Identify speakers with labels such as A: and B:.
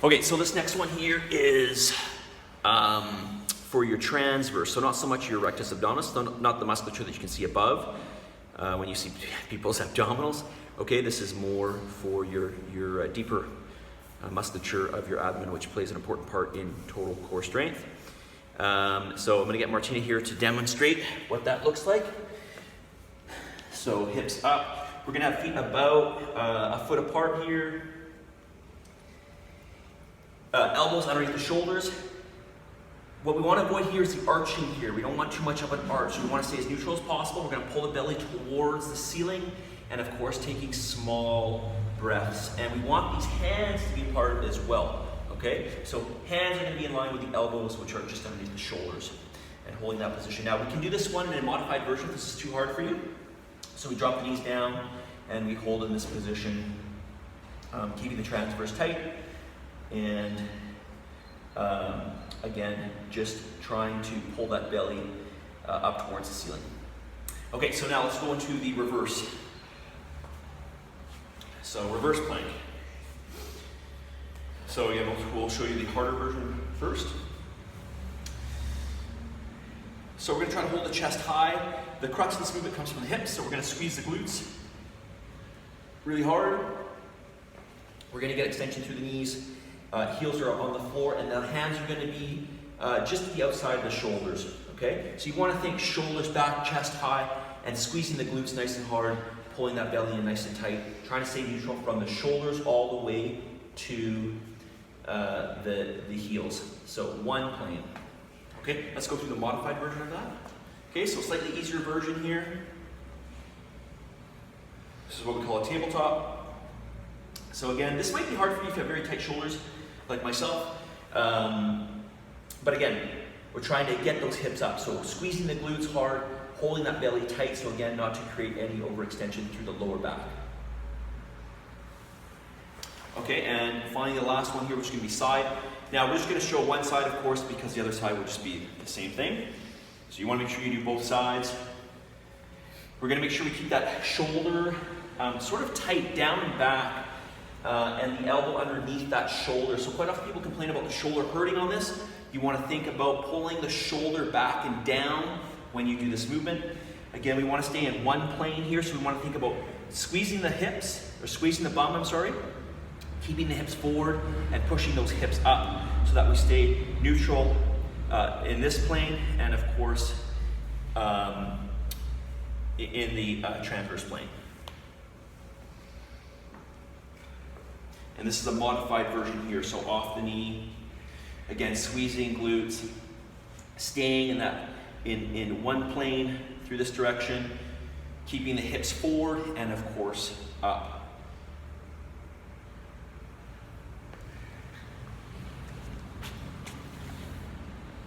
A: Okay, so this next one here is for your transverse. So not so much your rectus abdominis, not the musculature that you can see above when you see people's abdominals. Okay, this is more for your deeper musculature of your abdomen, which plays an important part in total core strength. So I'm going to get Martina here to demonstrate what that looks like. So hips up. We're going to have feet about a foot apart here. Elbows underneath the shoulders. What we want to avoid here is the arching here. We don't want too much of an arch. We want to stay as neutral as possible. We're going to pull the belly towards the ceiling, and of course taking small breaths. And we want these hands to be part of it as well. Okay? So hands are going to be in line with the elbows, which are just underneath the shoulders, and holding that position. Now we can do this one in a modified version if this is too hard for you. So we drop the knees down and we hold in this position, keeping the transverse tight, and again, just trying to pull that belly up towards the ceiling. Okay, so now let's go into the reverse. So reverse plank. So again, we'll show you the harder version first. So we're going to try to hold the chest high. The crux of this movement comes from the hips, so we're going to squeeze the glutes really hard. We're going to get extension through the knees. Heels are on the floor, and the hands are going to be just at the outside of the shoulders. Okay? So you want to think shoulders back, chest high, and squeezing the glutes nice and hard, pulling that belly in nice and tight, trying to stay neutral from the shoulders all the way to the heels. So one plane. Okay, let's go through the modified version of that. Okay, so slightly easier version here. This is what we call a tabletop. So again, this might be hard for you if you have very tight shoulders, like myself. But again, we're trying to get those hips up. So squeezing the glutes hard, holding that belly tight, so again, not to create any overextension through the lower back. Okay, and finally the last one here, which is going to be side. Now we're just going to show one side, of course, because the other side will just be the same thing. So you want to make sure you do both sides. We're going to make sure we keep that shoulder sort of tight down and back, and the elbow underneath that shoulder. So quite often people complain about the shoulder hurting on this. You want to think about pulling the shoulder back and down when you do this movement. Again, we want to stay in one plane here, so we want to think about squeezing the hips, or squeezing the bum, keeping the hips forward and pushing those hips up so that we stay neutral in this plane, and of course in the transverse plane. And this is a modified version here, so off the knee, again squeezing glutes, staying in that in one plane through this direction, keeping the hips forward and of course up.